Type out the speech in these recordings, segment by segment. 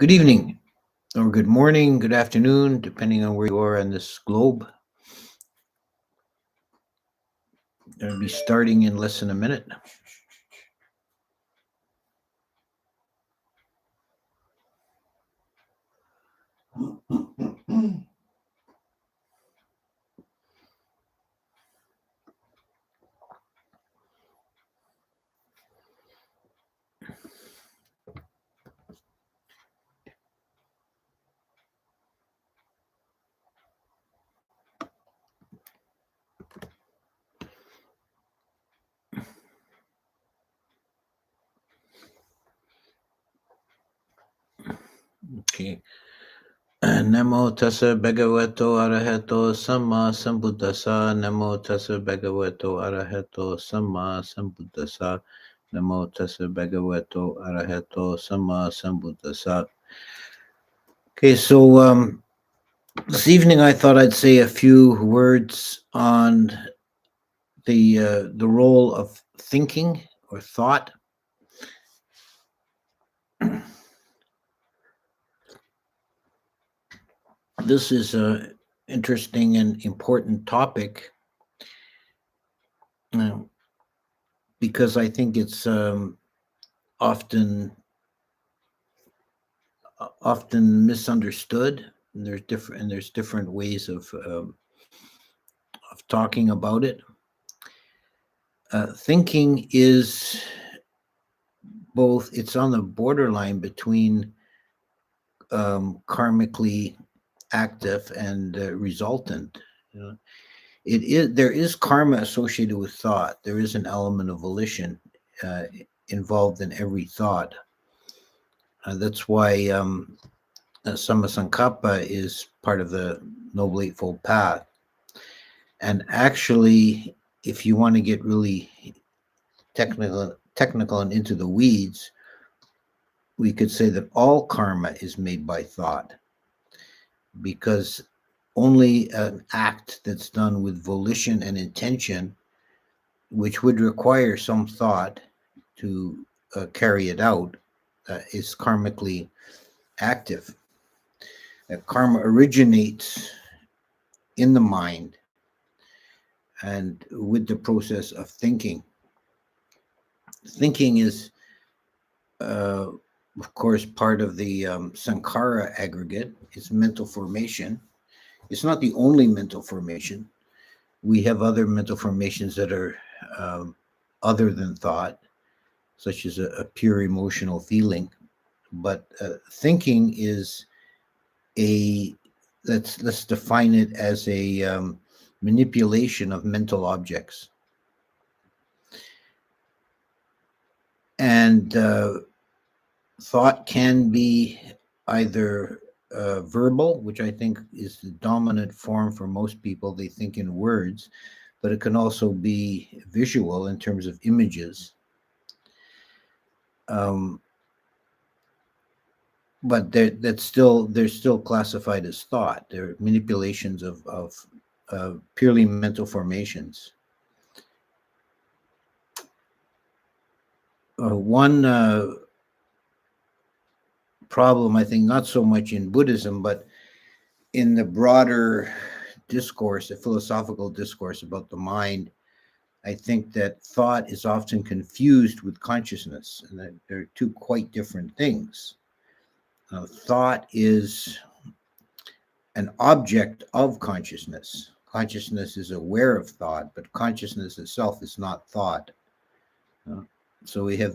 Good evening, or good morning, good afternoon, depending on where you are on this globe. Going to be starting in less than a minute. Okay. Namo tassa bhagavato arahato samma sambuddhassa. Namo tassa bhagavato arahato samma sambuddhassa. Namo tassa bhagavato arahato samma sambuddhassa. Okay, so this evening I thought I'd say a few words on the role of thinking or thought. This is a interesting and important topic uh, because I think it's often often misunderstood. And there's different ways of talking about it. Thinking is both. It's on the borderline between karmically active and resultant. You know, it is there is karma associated with thought. There is an element of volition uh, involved in every thought. That's why Sammasankappa is part of the Noble Eightfold Path. And actually, if you want to get really technical and into the weeds, we could say that all karma is made by thought, because only an act that's done with volition and intention, which would require some thought to carry it out, is karmically active. Karma originates in the mind and with the process of thinking. Thinking is, uh, of course, part of the Sankara aggregate. It's mental formation. It's not the only mental formation. We have other mental formations that are um, other than thought, such as a pure emotional feeling. But thinking is a let's define it as a manipulation of mental objects, and thought can be either verbal, which I think is the dominant form for most people. They think in words, but it can also be visual in terms of images. Um, but they're still classified as thought. They're manipulations of purely mental formations. One problem, I think, not so much in Buddhism, but in the broader discourse, the philosophical discourse about the mind, I think that thought is often confused with consciousness, and that they're two quite different things. Thought is an object of consciousness. Consciousness is aware of thought, but consciousness itself is not thought. Uh, so we have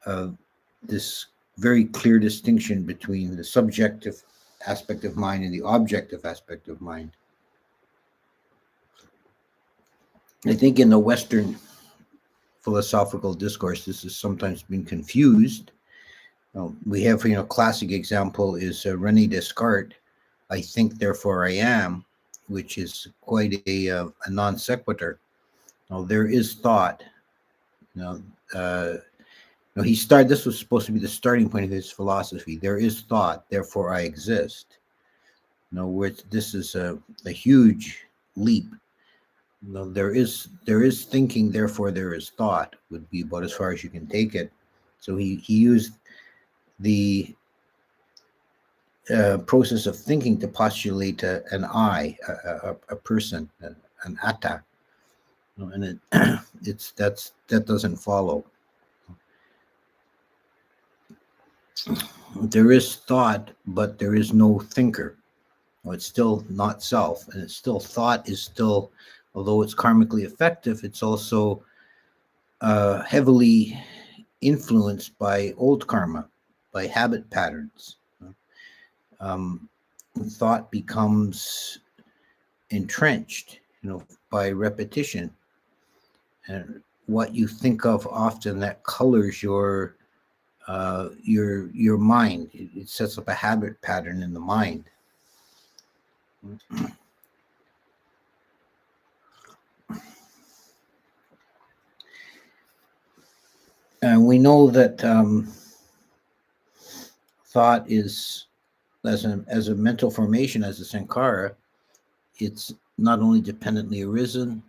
uh, this very clear distinction between the subjective aspect of mind and the objective aspect of mind. I think in the Western philosophical discourse, this has sometimes been confused. We have, classic example is Rene Descartes. I think, therefore I am, which is quite a non sequitur. Now, there is thought. You know, he started. This was supposed to be the starting point of his philosophy. There is thought, therefore I exist. Which this is a huge leap. There is thinking, therefore there is thought, would be about as far as you can take it. So he used the process of thinking to postulate an I, a person, an atta, and that doesn't follow. There is thought, but there is no thinker. It's still not self, and it's still thought is still, although it's karmically effective, it's also heavily influenced by old karma, by habit patterns. Thought becomes entrenched, by repetition, and what you think of often that colors your mind. It sets up a habit pattern in the mind. And we know that thought is, as a mental formation, as a sankhara, it's not only dependently arisen,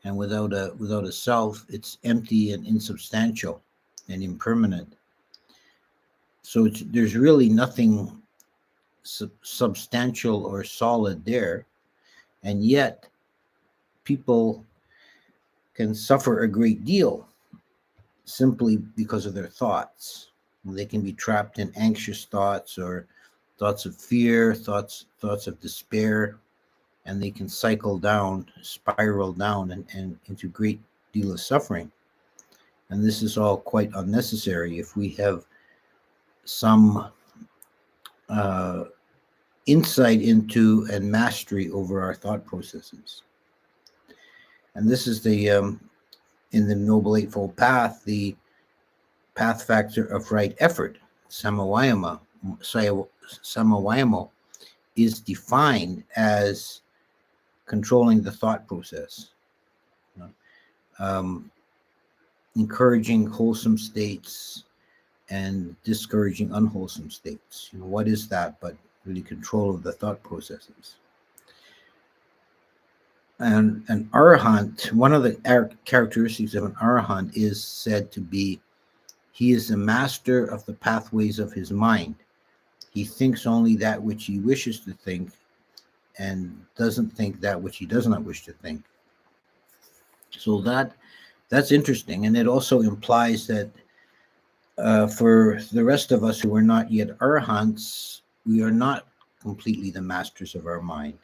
and without a self, it's empty and insubstantial and impermanent. So there's really nothing substantial or solid there, and yet people can suffer a great deal simply because of their thoughts. They can be trapped in anxious thoughts or thoughts of fear, thoughts of despair, and they can spiral down and into a great deal of suffering. And this is all quite unnecessary if we have some insight into and mastery over our thought processes. And this is in the Noble Eightfold Path, the path factor of right effort, samavayama, is defined as controlling the thought process, encouraging wholesome states and discouraging unwholesome states. What is that but really control of the thought processes? And an arahant, one of the characteristics of an arahant is said to be, he is the master of the pathways of his mind. He thinks only that which he wishes to think and doesn't think that which he does not wish to think. So that's interesting. And it also implies that for the rest of us who are not yet arahants, we are not completely the masters of our mind.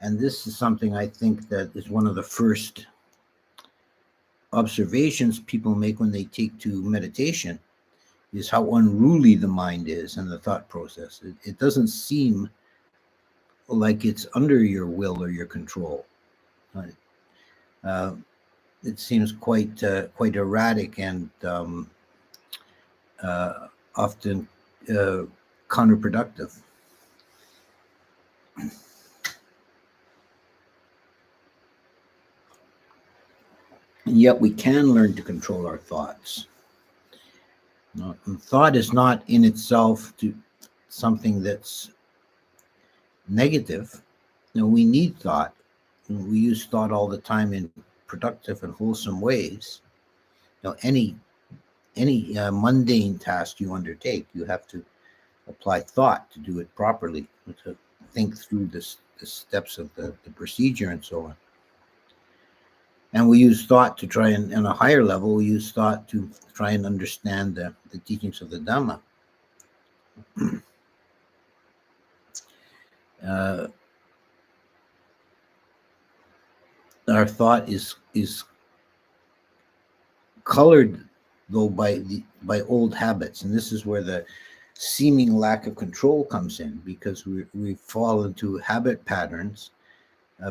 And this is something I think that is one of the first observations people make when they take to meditation, is how unruly the mind is and the thought process. It doesn't seem like it's under your will or your control. It seems quite erratic and often counterproductive. And yet we can learn to control our thoughts. Thought is not in itself something that's negative. We need thought. We use thought all the time in productive and wholesome ways. Any mundane task you undertake, you have to apply thought to do it properly, to think through the steps of the procedure and so on. And we use thought to try and, on a higher level, we use thought to try and understand the teachings of the Dhamma. Our thought is colored, though, by old habits, and this is where the seeming lack of control comes in, because we fall into habit patterns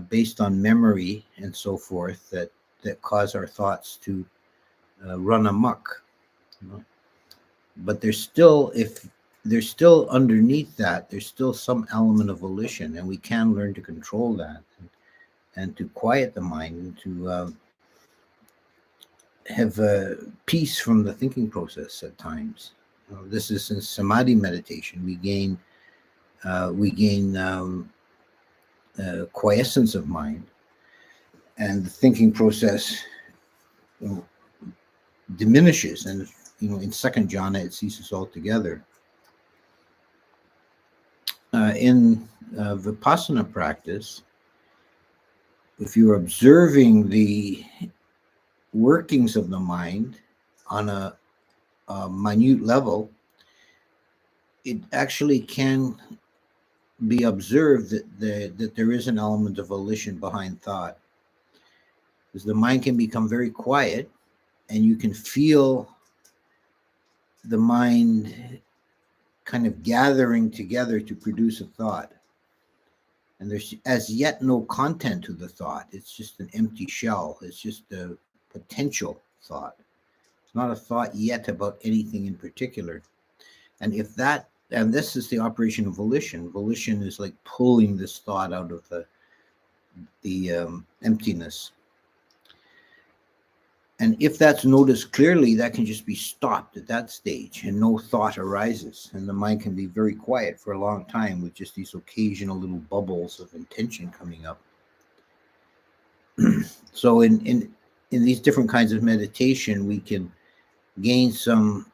based on memory and so forth that cause our thoughts to run amok. But there's still underneath that, there's still some element of volition, and we can learn to control that and to quiet the mind and to have peace from the thinking process at times. This is in samadhi meditation. We gain quiescence of mind, and the thinking process diminishes, and in second jhana, it ceases altogether. In Vipassana practice, if you're observing the workings of the mind on a minute level, it actually can be observed that there is an element of volition behind thought. Because the mind can become very quiet, and you can feel the mind kind of gathering together to produce a thought. And there's as yet no content to the thought. It's just an empty shell. It's just a potential thought. It's not a thought yet about anything in particular. And this is the operation of volition. Volition is like pulling this thought out of the emptiness. And if that's noticed clearly, that can just be stopped at that stage, and no thought arises. And the mind can be very quiet for a long time with just these occasional little bubbles of intention coming up. So in these different kinds of meditation, we can gain some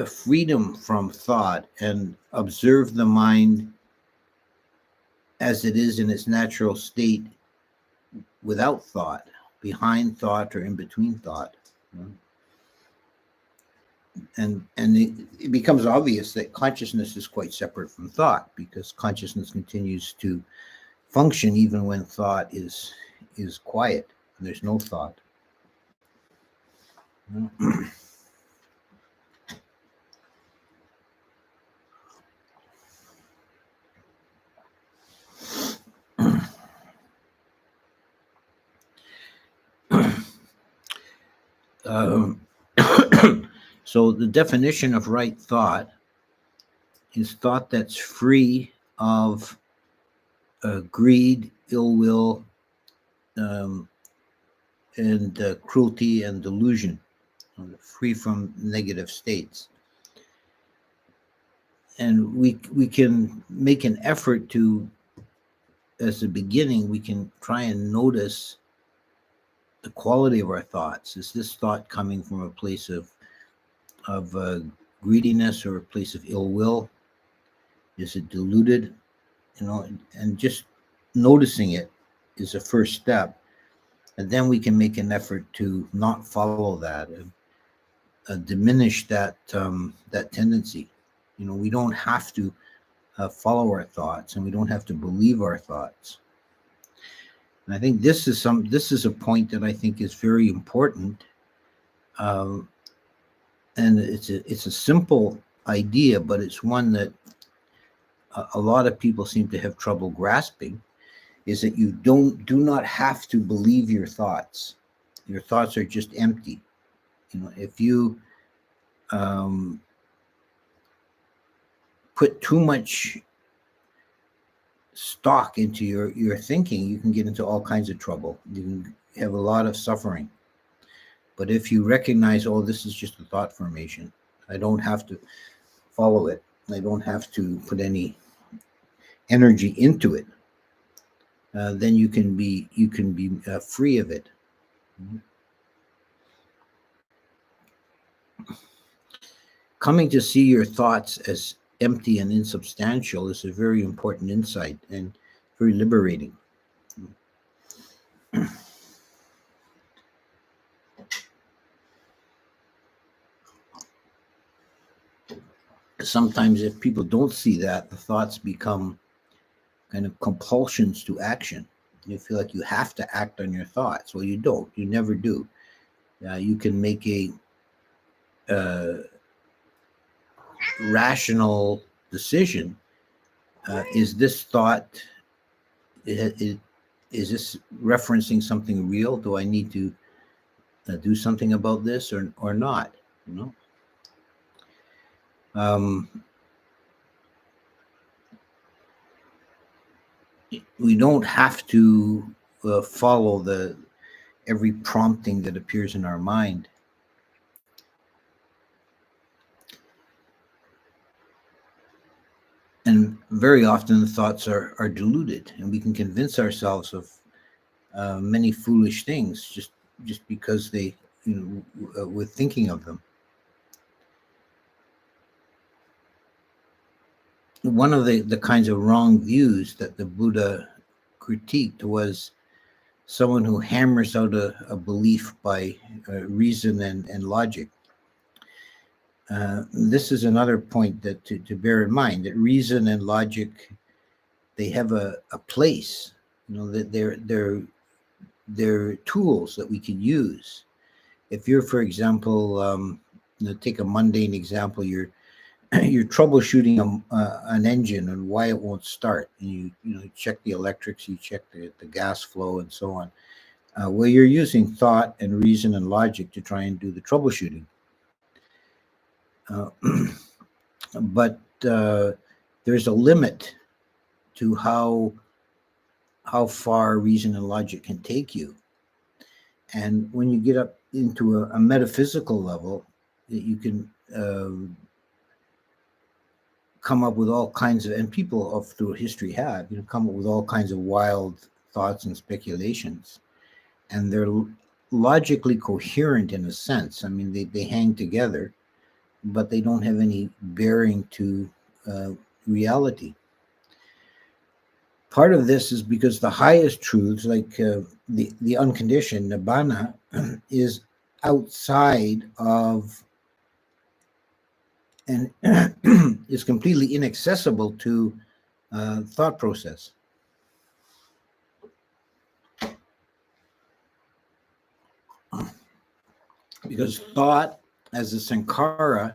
freedom from thought and observe the mind as it is in its natural state, without thought, behind thought, or in between thought. And it becomes obvious that consciousness is quite separate from thought, because consciousness continues to function even when thought is quiet and there's no thought. So the definition of right thought is thought that's free of greed, ill will, and cruelty and delusion, free from negative states. And we can make an effort to, as a beginning, we can try and notice the quality of our thoughts. Is this thought coming from a place of greediness or a place of ill will? Is it deluded? And just noticing it is a first step. And then we can make an effort to not follow that and diminish that tendency. We don't have to follow our thoughts, and we don't have to believe our thoughts. And I think this is a point that I think is very important. And it's a simple idea, but it's one that a lot of people seem to have trouble grasping, is that you do not have to believe your thoughts. Your thoughts are just empty. If you put too much stock into your thinking, you can get into all kinds of trouble. You can have a lot of suffering. But if you recognize, oh, this is just a thought formation, I don't have to follow it, I don't have to put any energy into it, then you can be free of it. Coming to see your thoughts as empty and insubstantial is a very important insight and very liberating. Sometimes if people don't see that, the thoughts become kind of compulsions to action. You feel like you have to act on your thoughts. Well, you don't. You never do. You can make a rational decision. Is this thought, is this referencing something real? Do I need to do something about this or not? We don't have to follow every prompting that appears in our mind. And very often the thoughts are deluded, and we can convince ourselves of many foolish things just because we're thinking of them. one of the kinds of wrong views that the Buddha critiqued was someone who hammers out a belief by reason and logic. This is another point that to bear in mind, that reason and logic, they have a place, that they're tools that we can use. If you're, for example, take a mundane example, you're troubleshooting an engine and why it won't start, and you check the electrics, you check the gas flow, and so on. Well, you're using thought and reason and logic to try and do the troubleshooting. But there's a limit to how far reason and logic can take you. And when you get up into a metaphysical level, you can come up with all kinds of, and people through history have, come up with all kinds of wild thoughts and speculations. And they're logically coherent in a sense. I mean, they hang together, but they don't have any bearing to reality. Part of this is because the highest truths, like the unconditioned nibbana, is outside of and is completely inaccessible to thought process. Because thought, as a sankhara,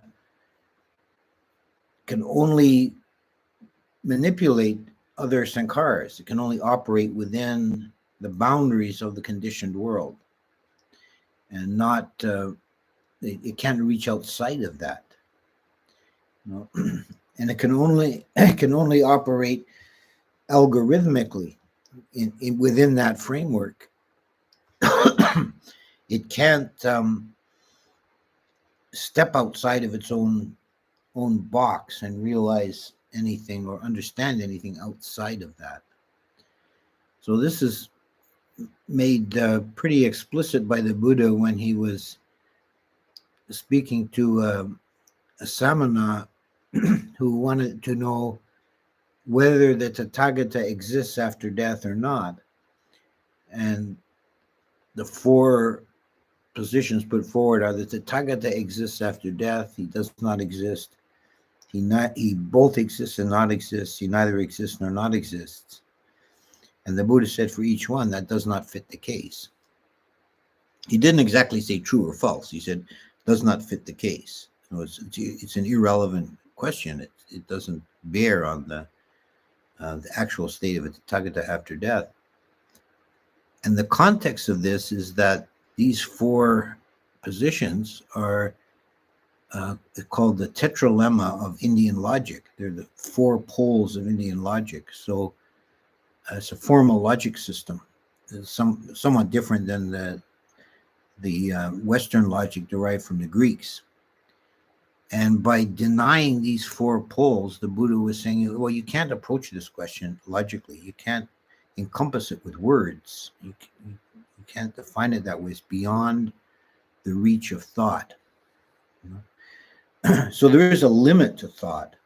can only manipulate other sankharas. It can only operate within the boundaries of the conditioned world, and not it can't reach outside of that. And it can only operate algorithmically within that framework. It can't step outside of its own box and realize anything or understand anything outside of that. So this is made pretty explicit by the Buddha when he was speaking to a samana who wanted to know whether the Tathagata exists after death or not. And the four positions put forward are that the Tathagata exists after death, he does not exist, he both exists and not exists, he neither exists nor not exists. And the Buddha said for each one, that does not fit the case. He didn't exactly say true or false. He said, does not fit the case. So it's an irrelevant question. It doesn't bear on the actual state of a Tathagata after death. And the context of this is that these four positions are called the tetralemma of Indian logic. They're the four poles of Indian logic. So it's a formal logic system. It's somewhat different than the Western logic derived from the Greeks. And by denying these four poles, the Buddha was saying, well, you can't approach this question logically. You can't encompass it with words. You can't define it that way. It's beyond the reach of thought. So there is a limit to thought.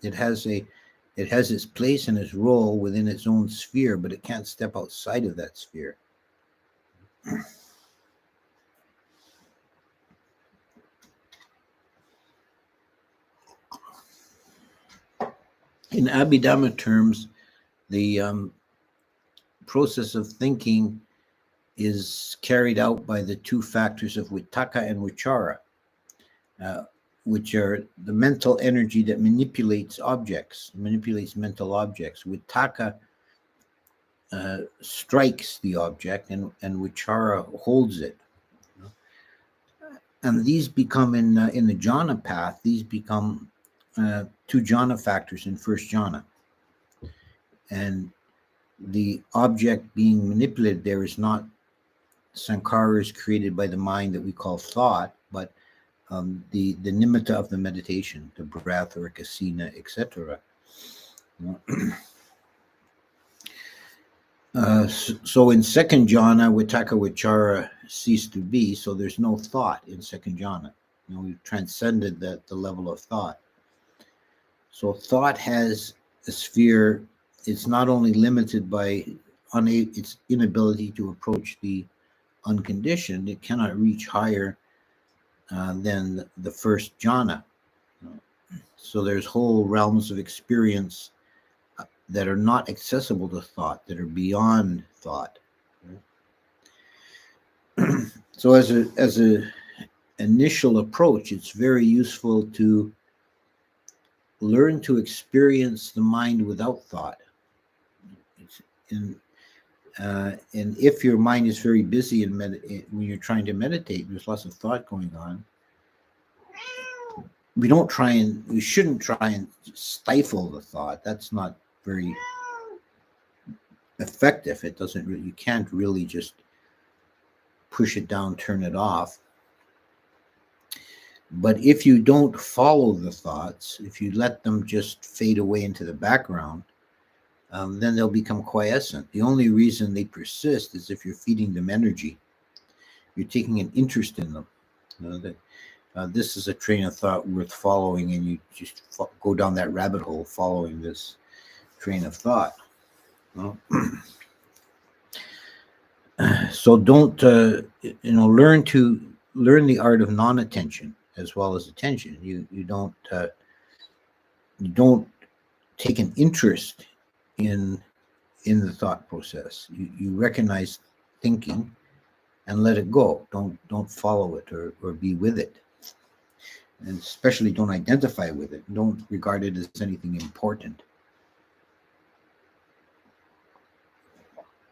It has its place and its role within its own sphere, but it can't step outside of that sphere. In Abhidhamma terms, the process of thinking is carried out by the two factors of vitakka and vichara, which are the mental energy that manipulates mental objects. Vitakka strikes the object, and vichara holds it. And these become in the jhana path, these become two jhana factors in first jhana. And the object being manipulated there is not sankharas created by the mind that we call thought, but the nimitta of the meditation, the breath or kasina, etc. So in second jhana, vitakka vichara cease to be, so there's no thought in second jhana. We've transcended the level of thought. So thought has a sphere. It's not only limited by its inability to approach the unconditioned, it cannot reach higher than the first jhana. So there's whole realms of experience that are not accessible to thought, that are beyond thought. So as a initial approach, it's very useful to learn to experience the mind without thought. And if your mind is very busy when you're trying to meditate, there's lots of thought going on. We shouldn't try and stifle the thought. That's not very effective. You can't really just push it down, turn it off. But if you don't follow the thoughts, if you let them just fade away into the background, then they'll become quiescent. The only reason they persist is if you're feeding them energy. You're taking an interest in them. This is a train of thought worth following, and you just go down that rabbit hole following this train of thought. Well, so don't learn the art of non-attention as well as attention. You don't take an interest in the thought process. You recognize thinking and let it go. Don't follow it or be with it. And especially don't identify with it. Don't regard it as anything important.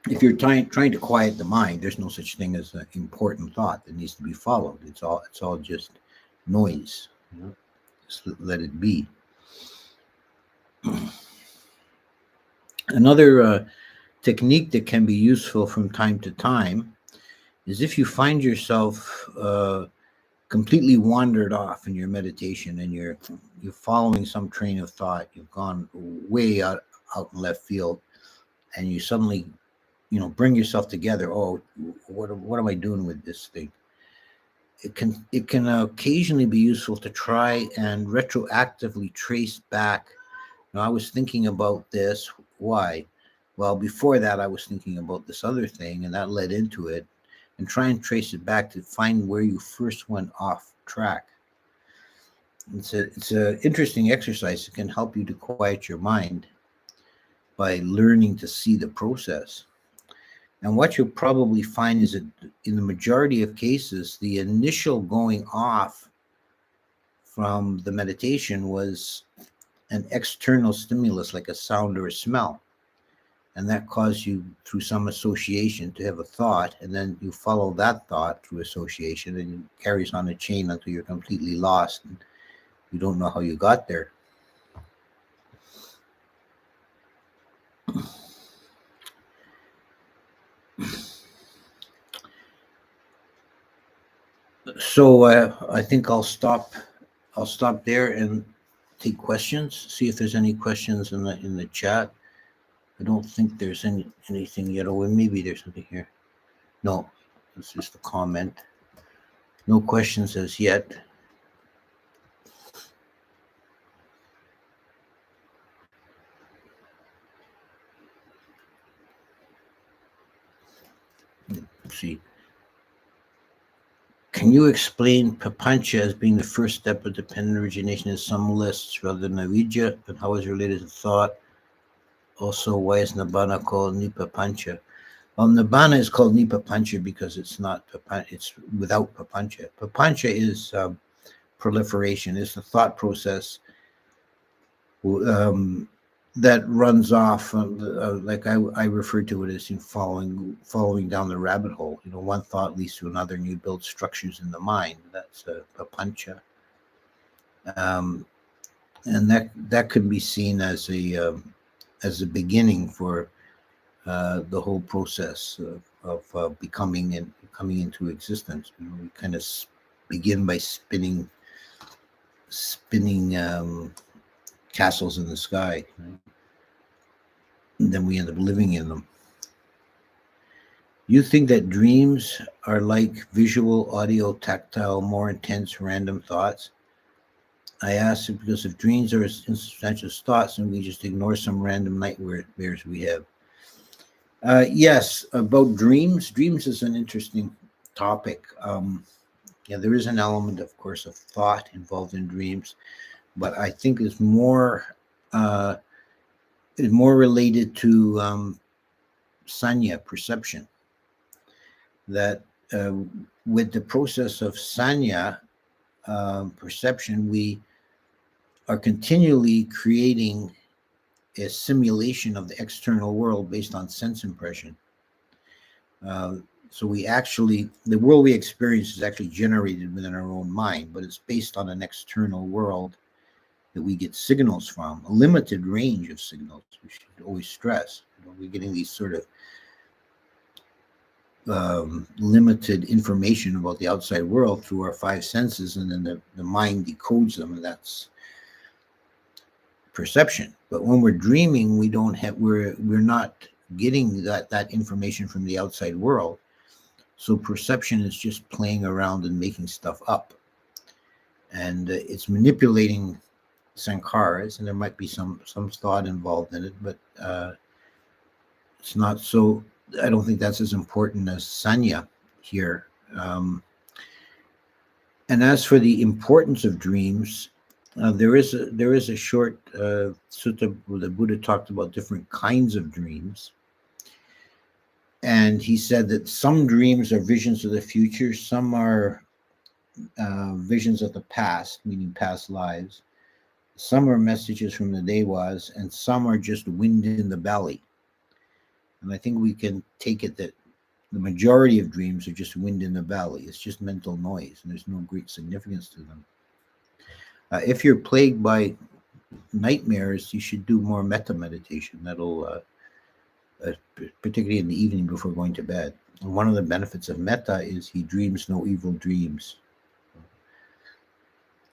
If you're trying to quiet the mind, there's no such thing as an important thought that needs to be followed. It's all just noise. Just let it be. Another technique that can be useful from time to time is if you find yourself completely wandered off in your meditation and you're following some train of thought, you've gone way out in left field, and you suddenly bring yourself together. Oh, what am I doing with this thing? It can occasionally be useful to try and retroactively trace back. I was thinking about this. Why? Well, before that, I was thinking about this other thing, and that led into it. And try and trace it back to find where you first went off track. It's an interesting exercise. It can help you to quiet your mind by learning to see the process. And what you'll probably find is that in the majority of cases, the initial going off from the meditation was an external stimulus, like a sound or a smell. And that caused you, through some association, to have a thought, and then you follow that thought through association, and it carries on a chain until you're completely lost and you don't know how you got there. So I think I'll stop there and take questions. See if there's any questions in the chat. I don't think there's anything yet. Oh, maybe there's something here. No, it's just a comment. No questions as yet. Let's see. Can you explain papancha as being the first step of dependent origination in some lists rather than avidya, and how is it related to thought? Also, why is nibbana called nipapancha? Well, nibbana is called nipapancha because it's without papancha. Papancha is proliferation. It's the thought process that runs off, like I refer to it as following down the rabbit hole. One thought leads to another, and you build structures in the mind. That's papancha, and that could be seen as a beginning for the whole process of becoming and coming into existence. We kind of begin by spinning castles in the sky, right? And then we end up living in them. You think that dreams are like visual, audio, tactile, more intense, random thoughts? I asked it because if dreams are as insubstantial as thoughts, and we just ignore some random nightmares we have. Yes, about dreams. Dreams is an interesting topic. Yeah, there is an element, of course, of thought involved in dreams, but I think uh, is more related to sanya perception. That uh, with the process of sanya perception, we are continually creating a simulation of the external world based on sense impression. Uh, so we actually, the world we experience is actually generated within our own mind, but it's based on an external world that we get signals from, a limited range of signals. We should always stress. We're getting these sort of limited information about the outside world through our five senses, and then the mind decodes them, and that's perception. But when we're dreaming, we don't have we're not getting that information from the outside world. So perception is just playing around and making stuff up, and it's manipulating sankharas, and there might be some thought involved in it, but it's not so. I don't think that's as important as sanya here. And as for the importance of dreams, there is a short sutta where the Buddha talked about different kinds of dreams, and he said that some dreams are visions of the future, some are visions of the past, meaning past lives, some are messages from the devas, and some are just wind in the belly. And I think we can take it that the majority of dreams are just wind in the belly. It's just mental noise, and there's no great significance to them. If you're plagued by nightmares, you should do more metta meditation. That'll, particularly in the evening before going to bed. And one of the benefits of metta is he dreams no evil dreams.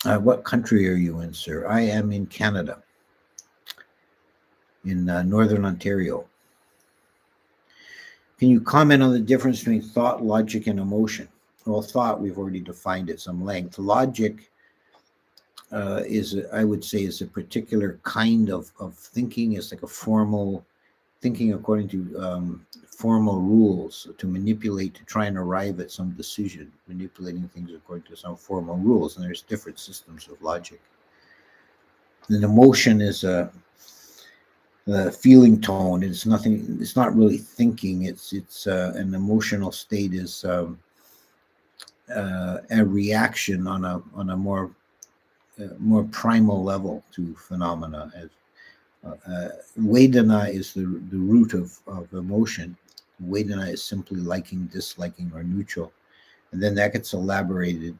What country are you in, sir? I am in Canada, in Northern Ontario. Can you comment on the difference between thought, logic, and emotion? Well, thought, we've already defined at some length. Logic I would say, is a particular kind of thinking. It's like a formal thinking according to formal rules to manipulate, to try and arrive at some decision, manipulating things according to some formal rules. And there's different systems of logic. An emotion is a feeling tone. It's nothing. It's not really thinking. It's an emotional state is a reaction on a more primal level to phenomena. As Vedana is the root of emotion. Vedana is simply liking, disliking, or neutral, and then that gets elaborated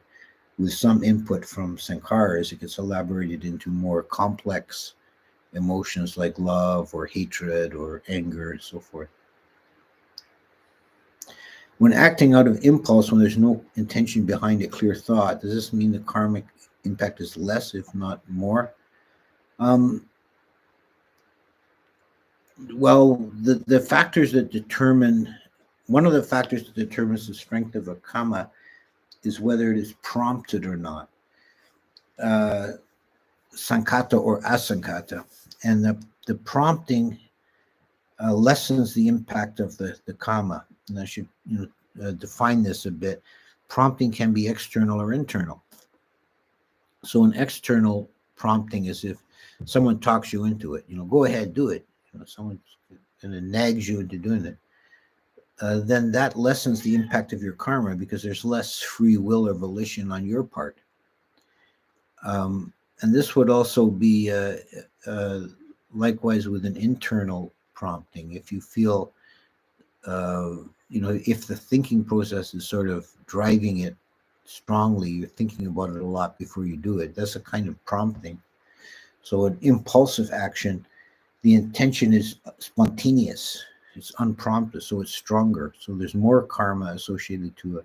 with some input from sankharas. It gets elaborated into more complex emotions like love or hatred or anger and so forth. When acting out of impulse, when there's no intention behind it, clear thought, does this mean the karmic impact is less, if not more? Well, the factors that determine, one of the factors that determines the strength of a karma is whether it is prompted or not, sankata or asankata. And the prompting lessens the impact of the karma. And I should define this a bit. Prompting can be external or internal. So an external prompting is if someone talks you into it, go ahead, do it. Someone kind of nags you into doing it. Then that lessens the impact of your karma because there's less free will or volition on your part. And this would also be likewise with an internal prompting. If you feel, if the thinking process is sort of driving it strongly, you're thinking about it a lot before you do it. That's a kind of prompting. So an impulsive action, the intention is spontaneous. It's unprompted, so it's stronger. So there's more karma associated to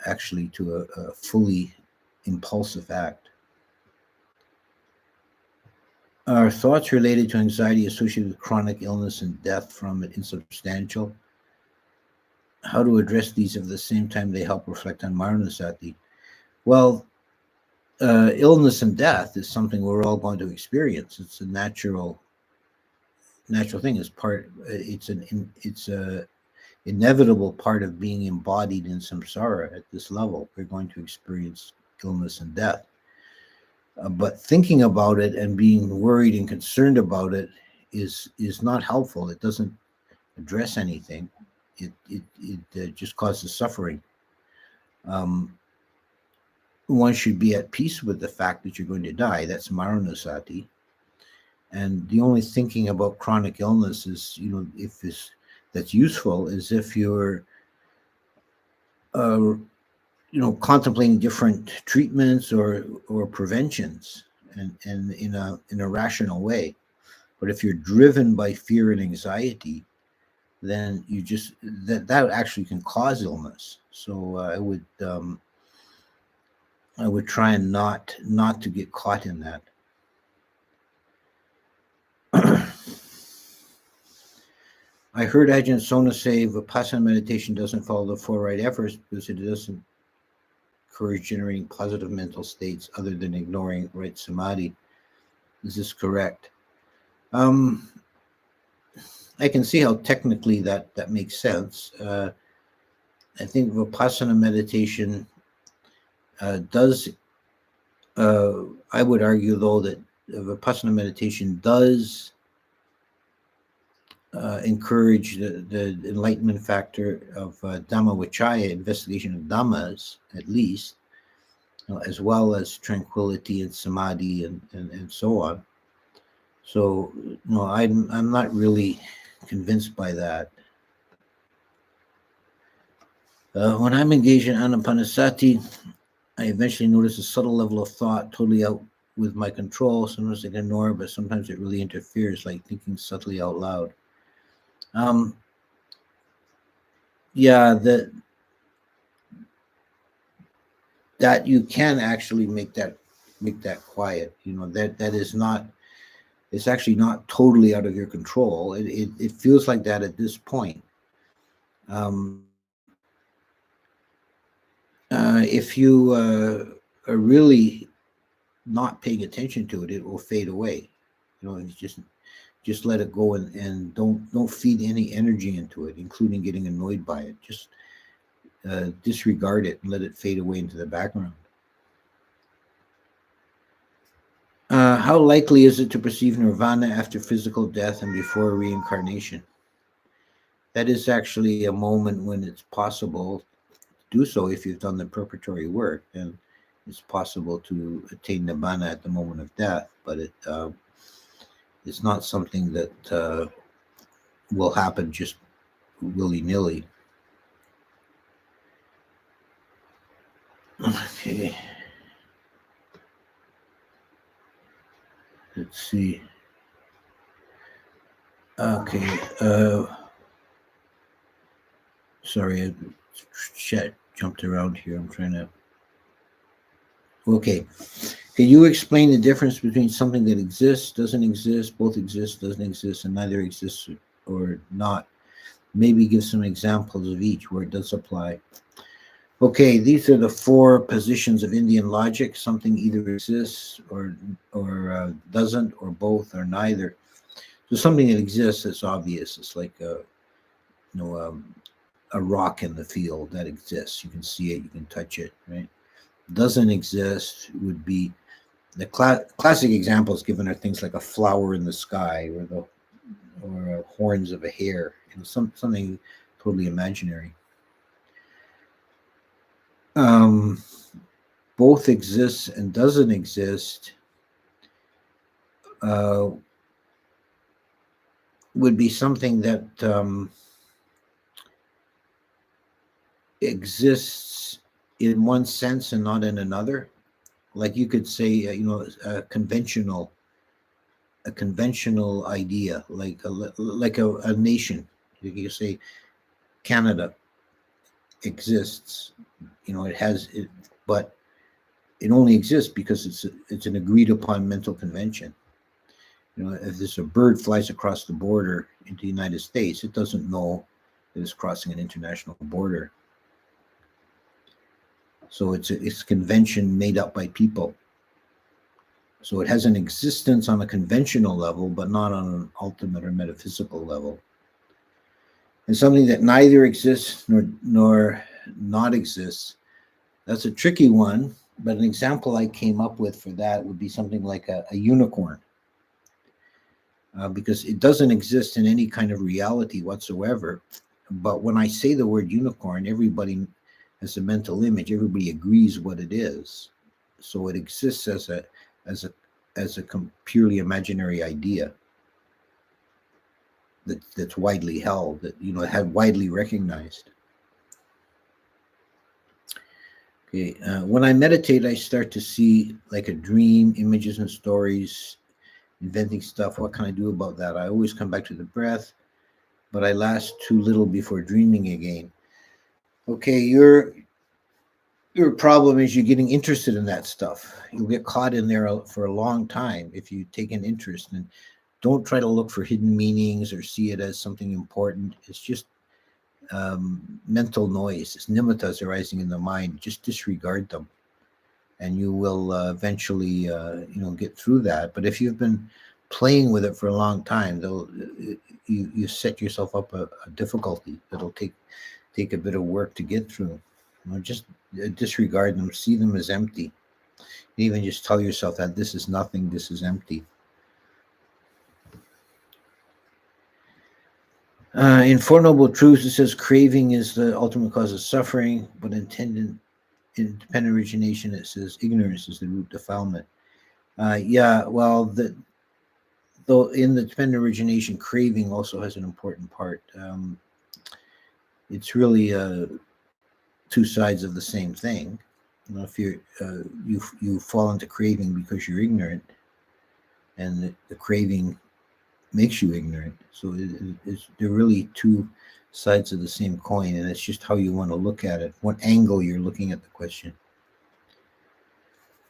a fully impulsive act. Are thoughts related to anxiety associated with chronic illness and death from it insubstantial? How to address these at the same time they help reflect on Maranasati? Well, illness and death is something we're all going to experience. It's a natural thing. It's part. It's a inevitable part of being embodied in samsara at this level. We're going to experience illness and death. But thinking about it and being worried and concerned about it is not helpful. It doesn't address anything. It just causes suffering. One should be at peace with the fact that you're going to die. That's Maranasati. And the only thinking about chronic illness is, if that's useful is if you're, contemplating different treatments or preventions, and in a rational way. But if you're driven by fear and anxiety, then you just that actually can cause illness. So I would try and not to get caught in that. I heard Ajahn Sona say Vipassana meditation doesn't follow the four right efforts because it doesn't encourage generating positive mental states other than ignoring right samadhi. Is this correct? I can see how technically that makes sense. I think Vipassana meditation does. I would argue, though, that Vipassana meditation does encourage the enlightenment factor of Dhamma Vichaya, investigation of Dhammas, at least, as well as tranquility and samadhi and so on. So, no, I'm not really convinced by that. When I'm engaged in Anapanasati, I eventually notice a subtle level of thought totally out with my control. Sometimes I can ignore it, but sometimes it really interferes, like thinking subtly out loud. Yeah, that you can actually make that quiet. That is not. It's actually not totally out of your control. It feels like that at this point. If you are really not paying attention to it, it will fade away. Just let it go and don't feed any energy into it, including getting annoyed by it. Just disregard it and let it fade away into the background. How likely is it to perceive nirvana after physical death and before reincarnation? That is actually a moment when it's possible to do so. If you've done the preparatory work, then it's possible to attain nibbana at the moment of death, but it's not something that will happen just willy-nilly. Okay. Let's see. Okay. Sorry, chat jumped around here. I'm trying to. Okay. Can you explain the difference between something that exists, doesn't exist, both exist, doesn't exist, and neither exists or not? Maybe give some examples of each where it does apply. Okay, these are the four positions of Indian logic. Something either exists or doesn't, or both, or neither. So something that exists is obvious. It's like a rock in the field that exists. You can see it, you can touch it, right? Doesn't exist would be the classic examples given are things like a flower in the sky or horns of a hare. Something totally imaginary. Both exists and doesn't exist would be something that exists in one sense and not in another. Like you could say, a conventional idea, like a nation. You say Canada exists. It has it, but it only exists because it's an agreed upon mental convention. If there's a bird flies across the border into the United States, it doesn't know that it's crossing an international border. So it's convention made up by people. So it has an existence on a conventional level, but not on an ultimate or metaphysical level. And something that neither exists nor not exists, that's a tricky one. But an example I came up with for that would be something like a unicorn, because it doesn't exist in any kind of reality whatsoever. But when I say the word unicorn, everybody has a mental image. Everybody agrees what it is. So it exists as a purely imaginary idea that's widely held, that had widely recognized. Okay, when I meditate, I start to see like a dream, images and stories, inventing stuff. What can I do about that? I always come back to the breath, but I last too little before dreaming again. Okay, your problem is you're getting interested in that stuff. You'll get caught in there for a long time if you take an interest. And don't try to look for hidden meanings or see it as something important. It's just mental noise. It's nimittas arising in the mind. Just disregard them, and you will eventually, get through that. But if you've been playing with it for a long time, you set yourself up a difficulty that'll take a bit of work to get through. Just disregard them. See them as empty. Even just tell yourself that this is nothing. This is empty. In Four Noble Truths, it says craving is the ultimate cause of suffering, but in dependent origination, it says ignorance is the root defilement. Though in the dependent origination, craving also has an important part. It's really two sides of the same thing. If you fall into craving because you're ignorant, and the craving makes you ignorant. So they're really two sides of the same coin, and it's just how you want to look at it, what angle you're looking at the question.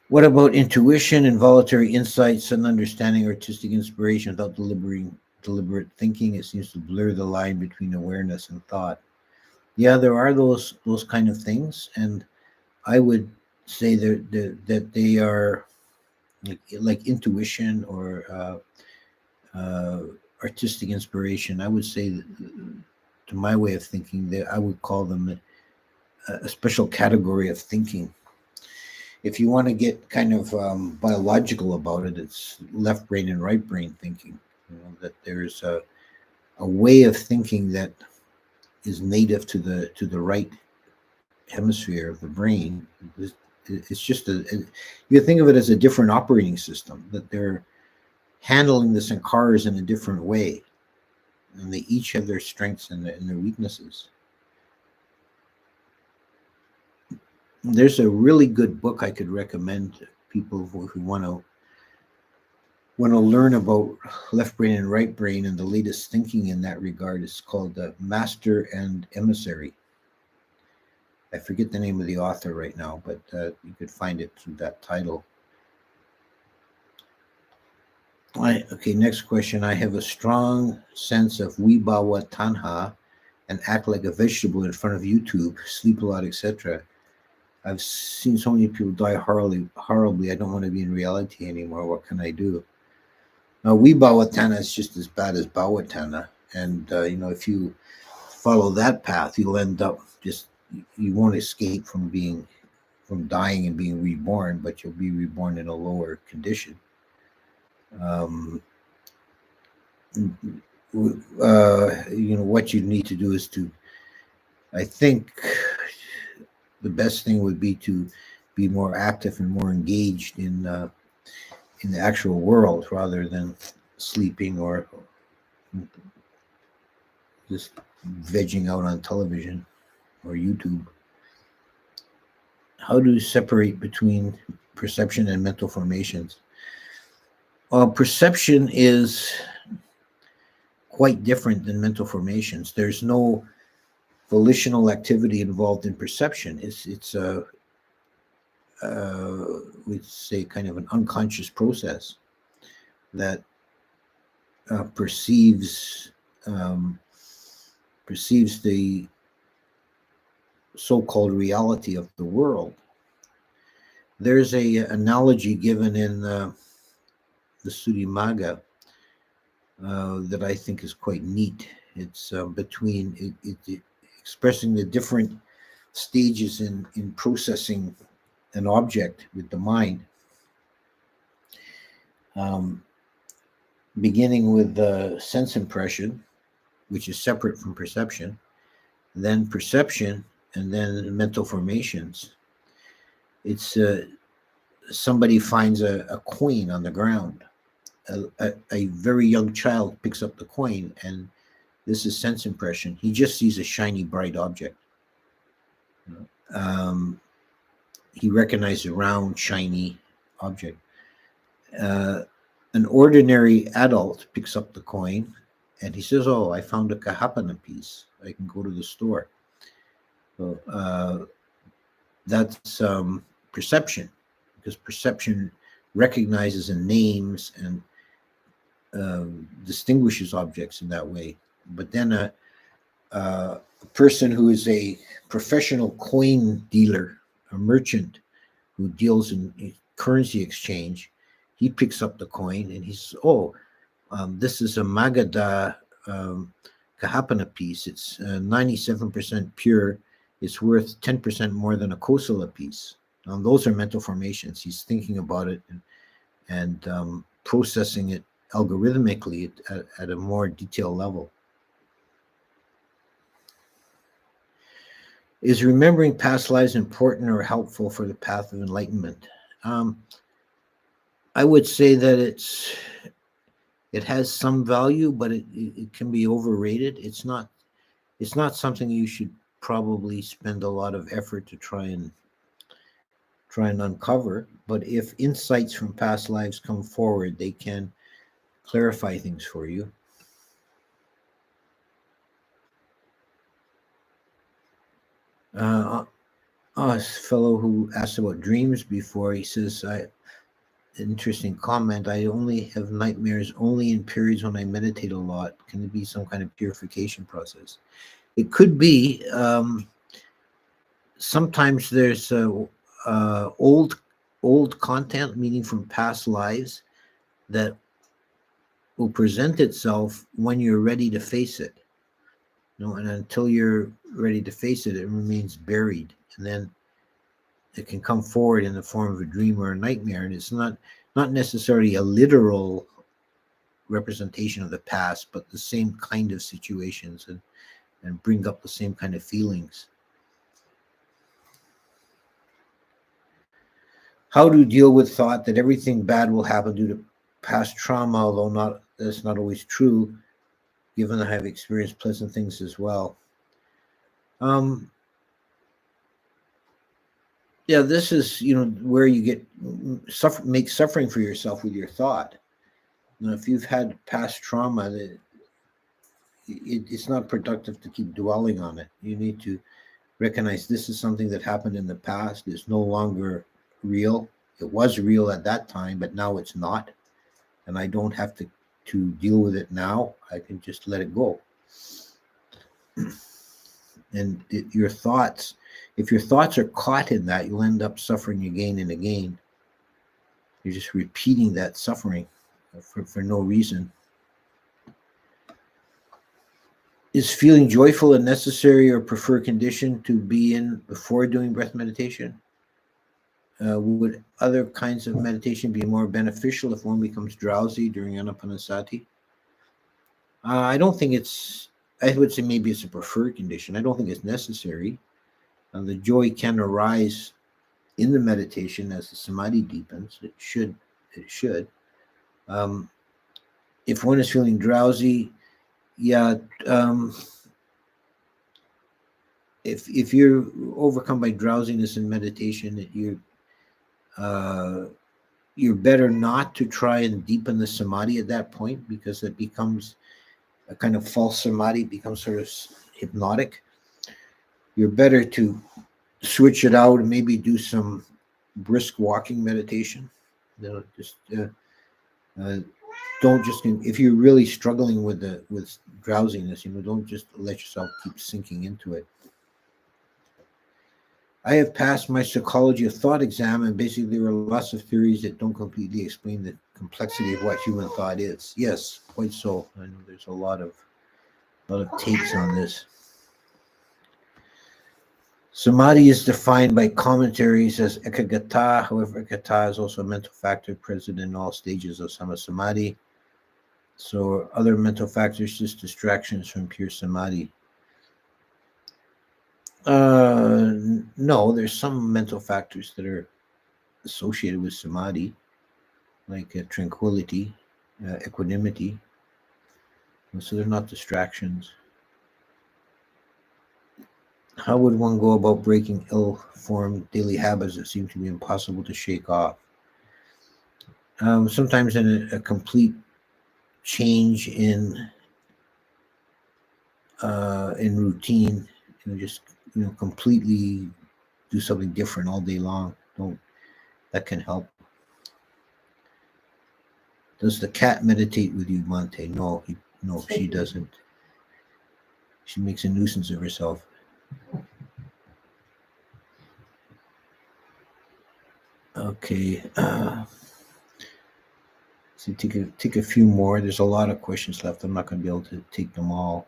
What about intuition, involuntary insights, and understanding, artistic inspiration without deliberate thinking? It seems to blur the line between awareness and thought. Yeah, there are those kind of things, and I would say that they are like intuition or artistic inspiration. I would say that, to my way of thinking, that I would call them a special category of thinking. If you want to get kind of biological about it, it's left brain and right brain thinking. That there's a way of thinking that is native to the right hemisphere of the brain. It's just you think of it as a different operating system, that they're handling this in cars in a different way, and they each have their strengths and their weaknesses. There's a really good book I could recommend to people who want to learn about left brain and right brain and the latest thinking in that regard. It's called Master and Emissary. I forget the name of the author right now, but you could find it through that title. Okay, next question. I have a strong sense of Vibhava Tanha and act like a vegetable in front of YouTube, sleep a lot, etc. I've seen so many people die horribly. I don't want to be in reality anymore. What can I do? Now, Vibhava Tanha is just as bad as Bhavatana. And, if you follow that path, you'll end up you won't escape from dying and being reborn, but you'll be reborn in a lower condition. What you need to do is I think the best thing would be to be more active and more engaged in the actual world, rather than sleeping or just vegging out on television or YouTube. How do you separate between perception and mental formations? Well, perception is quite different than mental formations. There's no volitional activity involved in perception. It's we'd say kind of an unconscious process that perceives the so-called reality of the world. There's a analogy given in the Surimaga that I think is quite neat. It's between expressing the different stages in processing an object with the mind. Um, Beginning with the sense impression, which is separate from perception, then perception, and then mental formations. It's somebody finds a coin on the ground. A very young child picks up the coin, and this is sense impression. He just sees a shiny, bright object. Um, he recognized a round, shiny object. An ordinary adult picks up the coin and he says, "Oh, I found a kahapana piece. I can go to the store." So that's perception, because perception recognizes and names and distinguishes objects in that way. But then a person who is a professional coin dealer, a merchant who deals in currency exchange, he picks up the coin and he says, "Oh, this is a Magadha Kahapana piece. It's 97% pure. It's worth 10% more than a Kosala piece." Those are mental formations. He's thinking about it and processing it algorithmically at a more detailed level. Is remembering past lives important or helpful for the path of enlightenment? I would say that it has some value, but it can be overrated. It's not something you should probably spend a lot of effort to try and uncover. But if insights from past lives come forward, they can clarify things for you. A fellow who asked about dreams before, he says, interesting comment. I only have nightmares only in periods when I meditate a lot. Can it be some kind of purification process? It could be. Sometimes there's old content, meaning from past lives, that will present itself when you're ready to face it. And until you're ready to face it, it remains buried, and then it can come forward in the form of a dream or a nightmare, and it's not necessarily a literal representation of the past, but the same kind of situations and bring up the same kind of feelings. How to deal with thought that everything bad will happen due to past trauma, although that's not always true, given that I have experienced pleasant things as well. Yeah, this is where you get make suffering for yourself with your thought. If you've had past trauma, it's not productive to keep dwelling on it. You need to recognize this is something that happened in the past. It's no longer real. It was real at that time, but now it's not, and I don't have to deal with it now. I can just let it go. And your thoughts, if your thoughts are caught in that, you'll end up suffering again and again. You're just repeating that suffering for no reason. Is feeling joyful a necessary or preferred condition to be in before doing breath meditation? Would other kinds of meditation be more beneficial if one becomes drowsy during anapanasati? I don't think I would say maybe it's a preferred condition. I don't think it's necessary. The joy can arise in the meditation as the samadhi deepens. It should. If one is feeling drowsy, yeah. If you're overcome by drowsiness in meditation, you're better not to try and deepen the samadhi at that point, because it becomes a kind of false samadhi, becomes sort of hypnotic. You're better to switch it out and maybe do some brisk walking meditation. Don't just, if you're really struggling with drowsiness, don't just let yourself keep sinking into it. I have passed my psychology of thought exam, and basically there are lots of theories that don't completely explain the complexity of what human thought is. Yes, quite so. I know there's a lot of takes on this. Samadhi is defined by commentaries as ekagata. However, ekagata is also a mental factor present in all stages of samadhi. So other mental factors, just distractions from pure samadhi. No, there's some mental factors that are associated with samadhi, like tranquility, equanimity. So they're not distractions. How would one go about breaking ill-formed daily habits that seem to be impossible to shake off? Sometimes in a complete change in routine, just completely do something different all day long. That can help. Does the cat meditate with you, Monte? No, she doesn't. She makes a nuisance of herself. Okay. So take a few more. There's a lot of questions left. I'm not going to be able to take them all.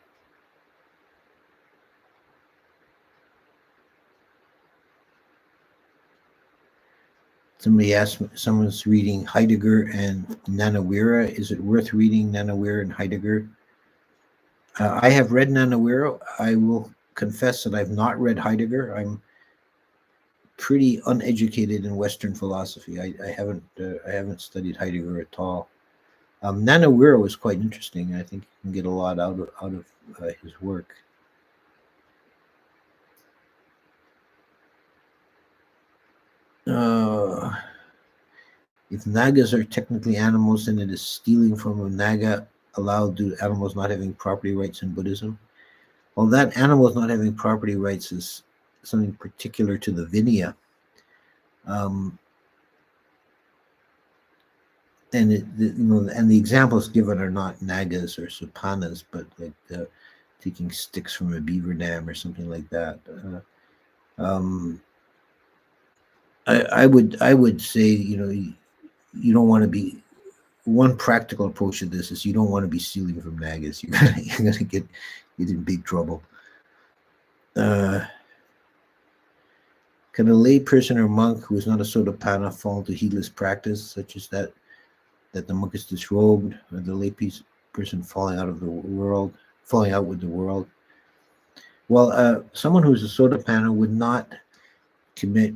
Somebody asked me, someone's reading Heidegger and Nanawira. Is it worth reading Nanawira and Heidegger? I have read Nanawira. I will confess that I've not read Heidegger. I'm pretty uneducated in Western philosophy. I haven't studied Heidegger at all. Nanawira was quite interesting. I think you can get a lot out of his work. If nagas are technically animals, then it is stealing from a naga allowed due to animals not having property rights in Buddhism. Well, that animals not having property rights is something particular to the Vinaya. And the examples given are not nagas or supanas, but like taking sticks from a beaver dam or something like that. I would say you don't want to be. One practical approach to this is you don't want to be stealing from nagas. You're gonna get in big trouble. Can a lay person or monk who is not a Sotapanna fall into heedless practice, such as that the monk is disrobed, or the lay person falling out with the world? Well, someone who's a Sotapanna would not commit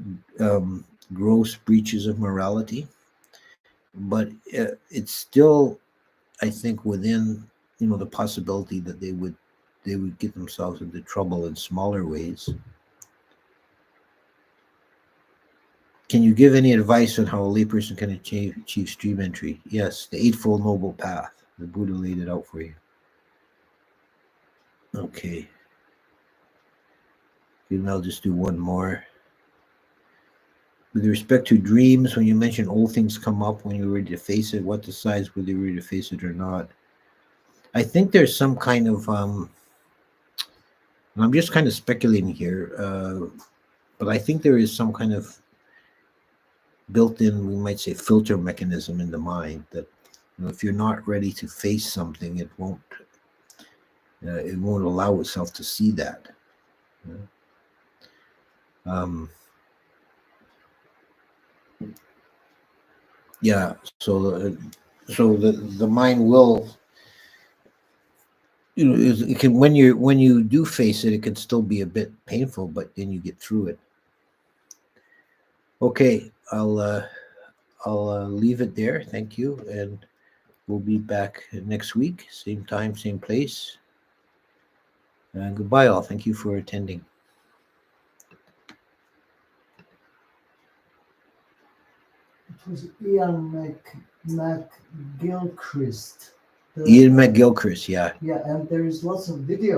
gross breaches of morality, but it's still, I think, within the possibility that they would get themselves into trouble in smaller ways. Can you give any advice on how a layperson can achieve stream entry? Yes, the Eightfold Noble Path. The Buddha laid it out for you. Okay. And I'll just do one more. With respect to dreams, when you mention old things come up when you're ready to face it, what decides whether you're ready to face it or not? I think there's some kind of, I'm just kind of speculating here, but I think there is some kind of built-in, we might say, filter mechanism in the mind that if you're not ready to face something, it won't allow itself to see that. Yeah, so the mind will, it can, when you do face it, it can still be a bit painful, but then you get through it. Okay, I'll leave it there. Thank you, and we'll be back next week, same time, same place. And goodbye, all. Thank you for attending. It was Ian McGilchrist. Ian McGilchrist, yeah. Yeah, and there is lots of video.